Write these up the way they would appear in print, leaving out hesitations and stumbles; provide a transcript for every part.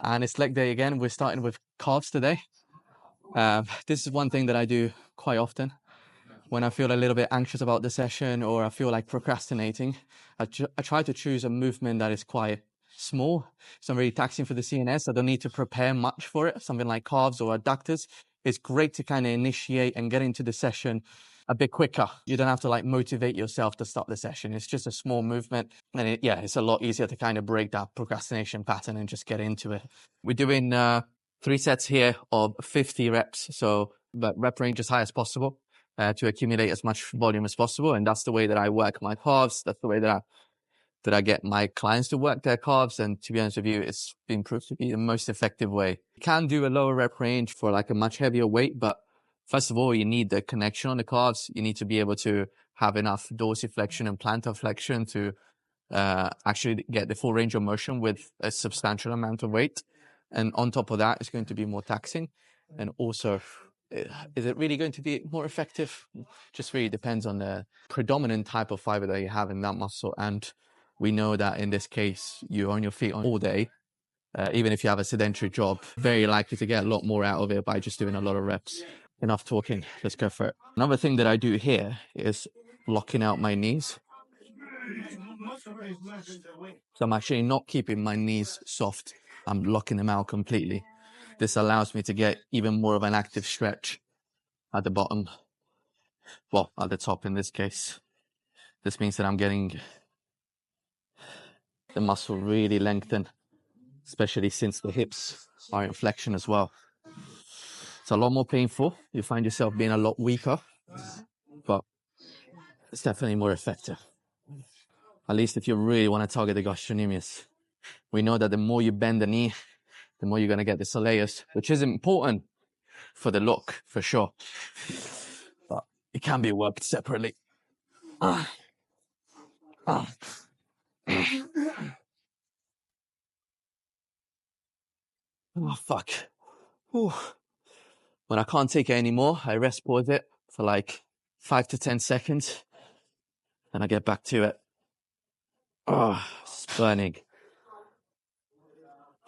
And it's leg day again. We're starting with calves today. This is one thing that I do quite often. When I feel a little bit anxious about the session or I feel like procrastinating, I try to choose a movement that is quite small. It's not really taxing for the CNS. I don't need to prepare much for it. Something like calves or adductors. It's great to kind of initiate and get into the session a bit quicker. You don't have to like motivate yourself to start the session. It's just a small movement. And it's a lot easier to kind of break that procrastination pattern and just get into it. We're doing 3 sets here of 50 reps. So but rep range as high as possible. To accumulate as much volume as possible. And that's the way that I work my calves. That's the way that I get my clients to work their calves. And to be honest with you, it's been proved to be the most effective way. You can do a lower rep range for like a much heavier weight, but first of all, you need the connection on the calves. You need to be able to have enough dorsiflexion and plantar flexion to actually get the full range of motion with a substantial amount of weight. And on top of that, it's going to be more taxing. And also, is it really going to be more effective? Just really depends on the predominant type of fiber that you have in that muscle. And we know that in this case, you're on your feet all day. Even if you have a sedentary job, very likely to get a lot more out of it by just doing a lot of reps. Enough talking, let's go for it. Another thing that I do here is locking out my knees. So I'm actually not keeping my knees soft. I'm locking them out completely. This allows me to get even more of an active stretch at the bottom. Well, at the top in this case. This means that I'm getting the muscle really lengthened, especially since the hips are in flexion as well. It's a lot more painful. You find yourself being a lot weaker, but it's definitely more effective. At least if you really want to target the gastrocnemius. We know that the more you bend the knee, the more you're going to get the soleus, which is important for the look, for sure. But it can be worked separately. Oh, fuck. Whew. When I can't take it anymore, I rest pause it for like 5 to 10 seconds. And I get back to it. Oh, it's burning.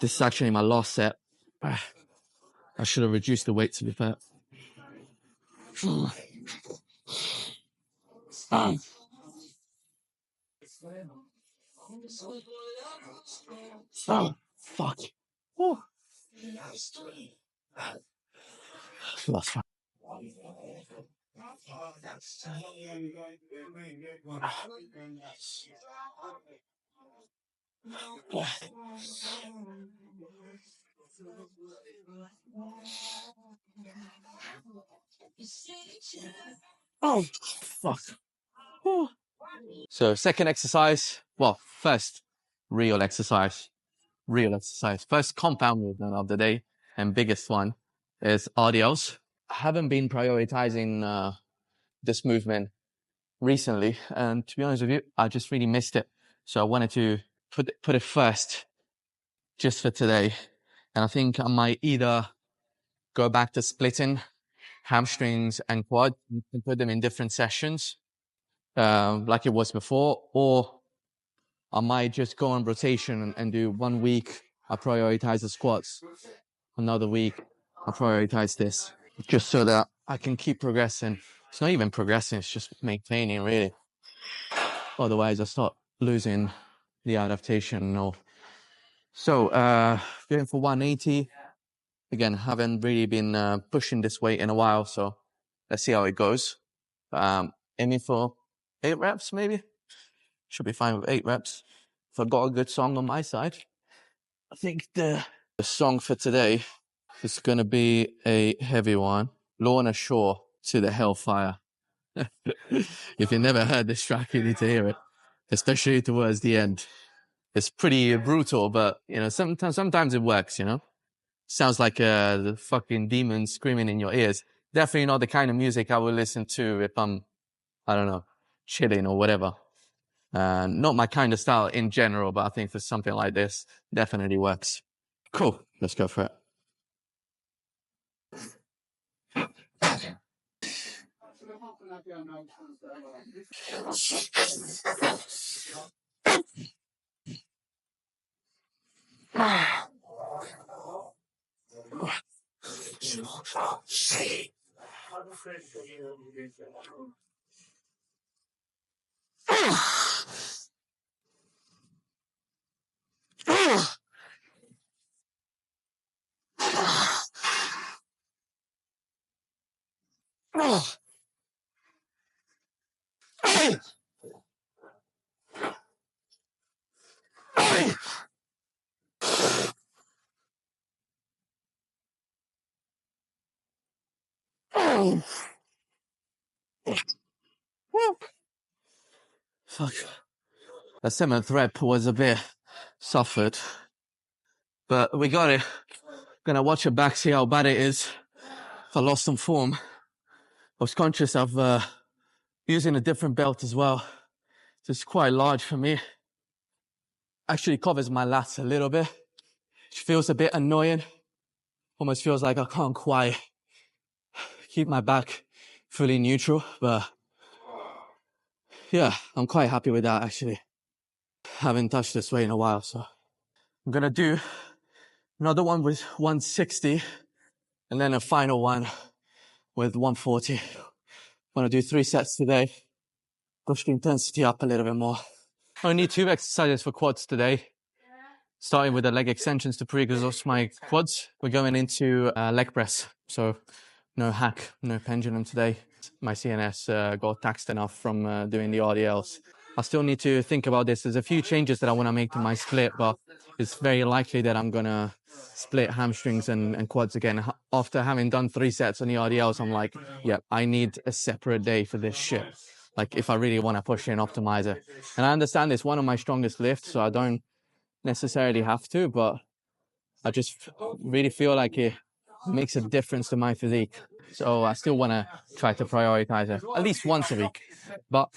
This is actually my last set. I should have reduced the weight to be fair. Oh, fuck. Oh. That's fine. Oh, fuck. Oh. So second exercise, well, first real exercise. First compound movement of the day and biggest one is RDLs. I haven't been prioritizing this movement recently, and to be honest with you, I just really missed it. So I wanted to put it first just for today. And I think I might either go back to splitting hamstrings and quad and put them in different sessions, like it was before, or I might just go on rotation and do 1 week, I prioritize the squats. Another week, I prioritize this, just so that I can keep progressing. It's not even progressing, it's just maintaining, really. Otherwise, I start losing the adaptation. No. So, going for 180. Again, haven't really been pushing this weight in a while, so let's see how it goes. Aiming for 8 reps, maybe. Should be fine with 8 reps. If I've got a good song on my side, I think the song for today is going to be a heavy one. Lorna Shore to the Hellfire. If you've never heard this track, you need to hear it, especially towards the end. It's pretty brutal, but, you know, sometimes it works, you know. Sounds like the fucking demon screaming in your ears. Definitely not the kind of music I would listen to if I'm, I don't know, chilling or whatever. Not my kind of style in general, but I think for something like this, definitely works. Cool. Let's go for it. Fuck. The seventh rep was a bit suffered, but we got it. Gonna watch it back, see how bad it is. If I lost some form, I was conscious of using a different belt as well. So it's quite large for me. Actually covers my lats a little bit. It feels a bit annoying. Almost feels like I can't quite keep my back fully neutral, but yeah, I'm quite happy with that actually. Haven't touched this weight in a while, so I'm gonna do another one with 160 and then a final one with 140. I'm gonna do 3 sets today. Push the intensity up a little bit more. I need 2 exercises for quads today. Starting with the leg extensions to pre-exhaust my quads. We're going into leg press. So no hack, no pendulum today. My CNS got taxed enough from doing the RDLs. I still need to think about this. There's a few changes that I want to make to my split, but it's very likely that I'm going to split hamstrings and quads again. After having done 3 sets on the RDLs, I'm like, yeah, I need a separate day for this shit. Like if I really want to push it and optimize it. And I understand it's one of my strongest lifts, so I don't necessarily have to, but I just really feel like it makes a difference to my physique. So I still want to try to prioritize it at least once a week. But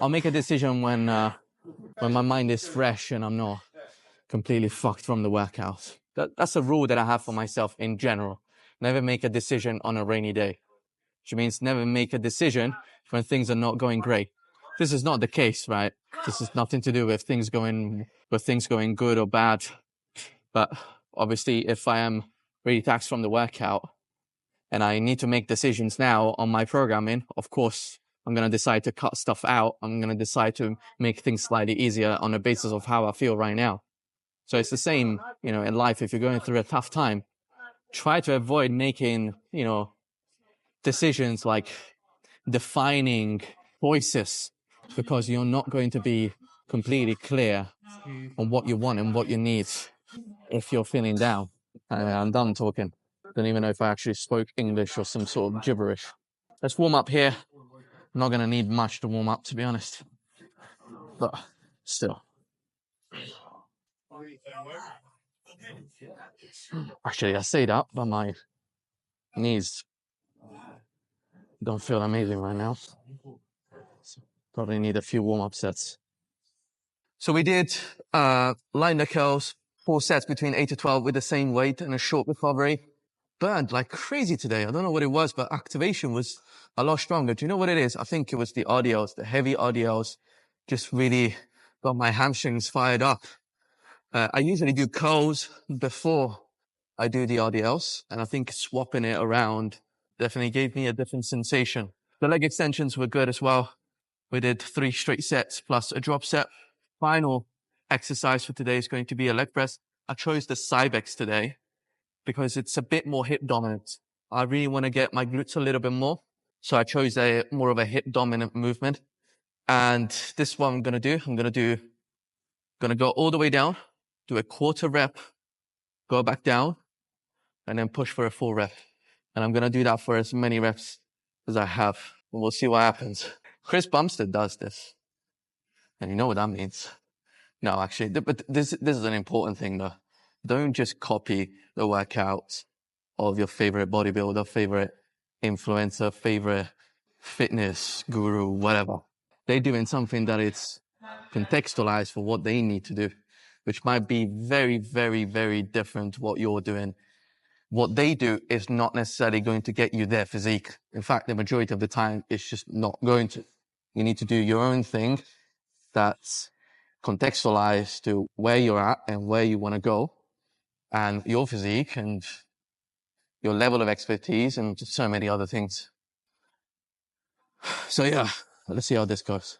I'll make a decision when my mind is fresh and I'm not completely fucked from the workout. That's a rule that I have for myself in general. Never make a decision on a rainy day, which means never make a decision when things are not going great. This is not the case, right? This is nothing to do with things going good or bad. But obviously, if I am really taxed from the workout and I need to make decisions now on my programming, of course, I'm going to decide to cut stuff out. I'm going to decide to make things slightly easier on the basis of how I feel right now. So it's the same, in life. If you're going through a tough time, try to avoid making, decisions like defining choices, because you're not going to be completely clear on what you want and what you need if you're feeling down. I'm done talking. Don't even know if I actually spoke English or some sort of gibberish. Let's warm up here. I'm not going to need much to warm up, to be honest. But still. Actually, I say that, but my knees don't feel amazing right now. Probably need a few warm-up sets. So we did line the curls, 4 sets between 8 to 12 with the same weight and a short recovery. Burned like crazy today. I don't know what it was, but activation was a lot stronger. Do you know what it is? I think it was the RDLs, the heavy RDLs, just really got my hamstrings fired up. I usually do curls before I do the RDLs, and I think swapping it around definitely gave me a different sensation. The leg extensions were good as well. We did 3 straight sets plus a drop set. Final exercise for today is going to be a leg press. I chose the Cybex today because it's a bit more hip dominant. I really want to get my glutes a little bit more. So I chose more of a hip dominant movement. And this one I'm going to go all the way down, do a quarter rep, go back down, and then push for a full rep. And I'm going to do that for as many reps as I have. And we'll see what happens. Chris Bumstead does this. And you know what that means. No, actually, but this is an important thing though. Don't just copy the workouts of your favorite bodybuilder, favorite influencer, favorite fitness guru, whatever. They're doing something that it's contextualized for what they need to do, which might be very, very, very different to what you're doing. What they do is not necessarily going to get you their physique. In fact, the majority of the time, it's just not going to. You need to do your own thing that's contextualized to where you're at and where you want to go. and your physique and your level of expertise and just so many other things. So yeah, let's see how this goes.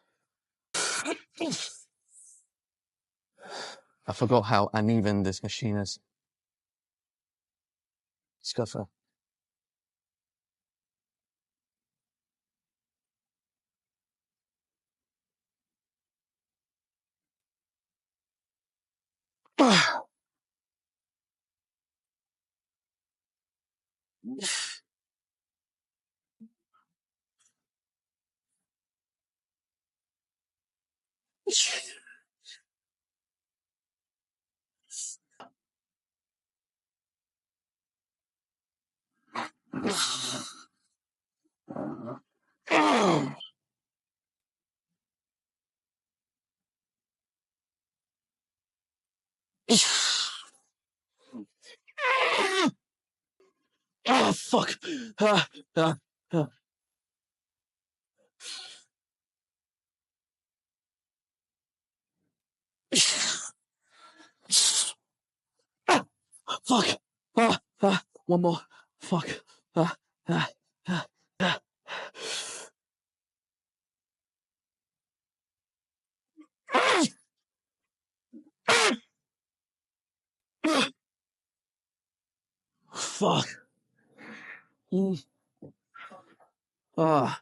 I forgot how uneven this machine is. Let's go for Oh fuck! Ah, ah, ah. Ah, fuck! One more. Fuck! Ah, ah, ah, ah. Fuck! Mm. Ah,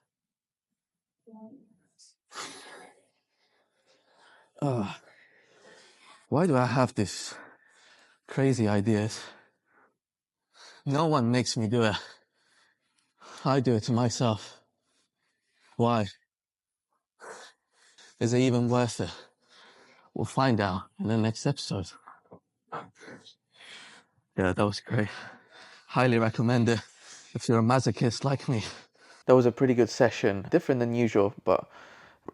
ah. Why do I have these crazy ideas? No one makes me do it. I do it to myself. Why? Is it even worth it? We'll find out in the next episode. Yeah, that was great. Highly recommend it if you're a masochist like me. That was a pretty good session. Different than usual, but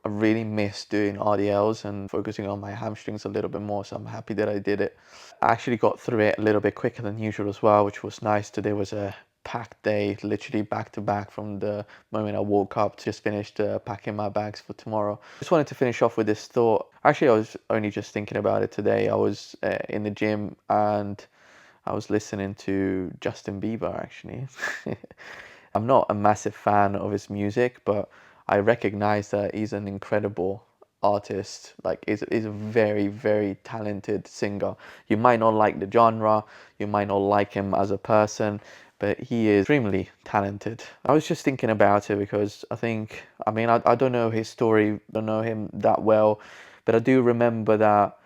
I really miss doing RDLs and focusing on my hamstrings a little bit more, so I'm happy that I did it. I actually got through it a little bit quicker than usual as well, which was nice. Today was a packed day, literally back to back from the moment I woke up. Just finished packing my bags for tomorrow. Just wanted to finish off with this thought. Actually, I was only just thinking about it today. I was in the gym and I was listening to Justin Bieber actually. I'm not a massive fan of his music, but I recognize that he's an incredible artist. Like, he's a very, very talented singer. You might not like the genre, you might not like him as a person, but he is extremely talented. I was just thinking about it because I mean, I don't know his story, don't know him that well, but I do remember that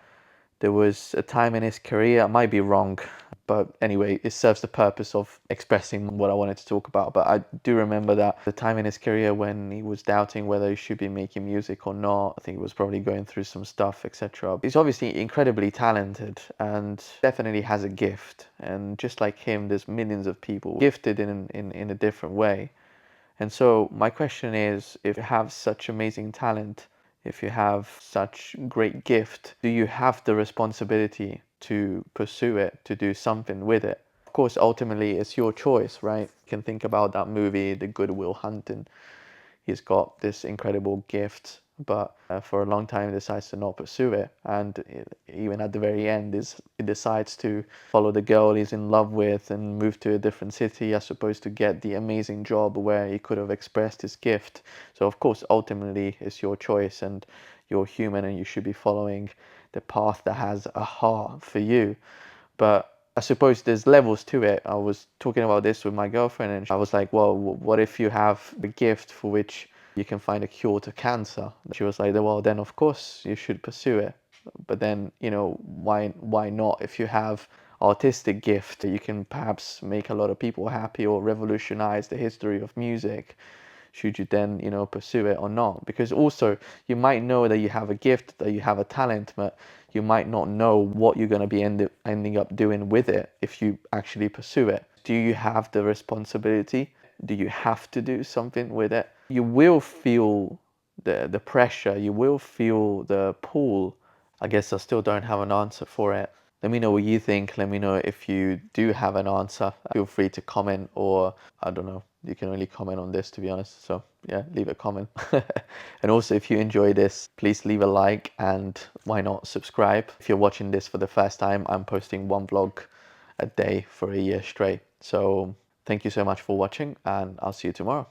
there was a time in his career, I might be wrong, but anyway, it serves the purpose of expressing what I wanted to talk about. But I do remember that the time in his career when he was doubting whether he should be making music or not. I think he was probably going through some stuff, etc. He's obviously incredibly talented and definitely has a gift. And just like him, there's millions of people gifted in a different way. And so my question is, if you have such amazing talent, if you have such great gift, do you have the responsibility to pursue it, to do something with it? Of course, ultimately, it's your choice, right? You can think about that movie, The Good Will Hunting. He's got this incredible gift, but for a long time he decides to not pursue it. And even at the very end, he decides to follow the girl he's in love with and move to a different city as opposed to get the amazing job where he could have expressed his gift. So of course, ultimately, it's your choice and you're human and you should be following the path that has a heart for you. But I suppose there's levels to it. I was talking about this with my girlfriend and I was like, well, what if you have the gift for which you can find a cure to cancer? She was like, well, then of course you should pursue it. But then, why not? If you have artistic gift, you can perhaps make a lot of people happy or revolutionize the history of music. Should you then, pursue it or not? Because also you might know that you have a gift, that you have a talent, but you might not know what you're going to be ending up doing with it if you actually pursue it. Do you have the responsibility? Do you have to do something with it? You will feel the pressure, you will feel the pull. I guess I still don't have an answer for it. Let me know what you think. Let me know if you do have an answer. Feel free to comment, or I don't know, you can only comment on this, to be honest. So yeah, leave a comment. And also, if you enjoy this, please leave a like and why not subscribe. If you're watching this for the first time, I'm posting one vlog a day for a year straight. So thank you so much for watching, and I'll see you tomorrow.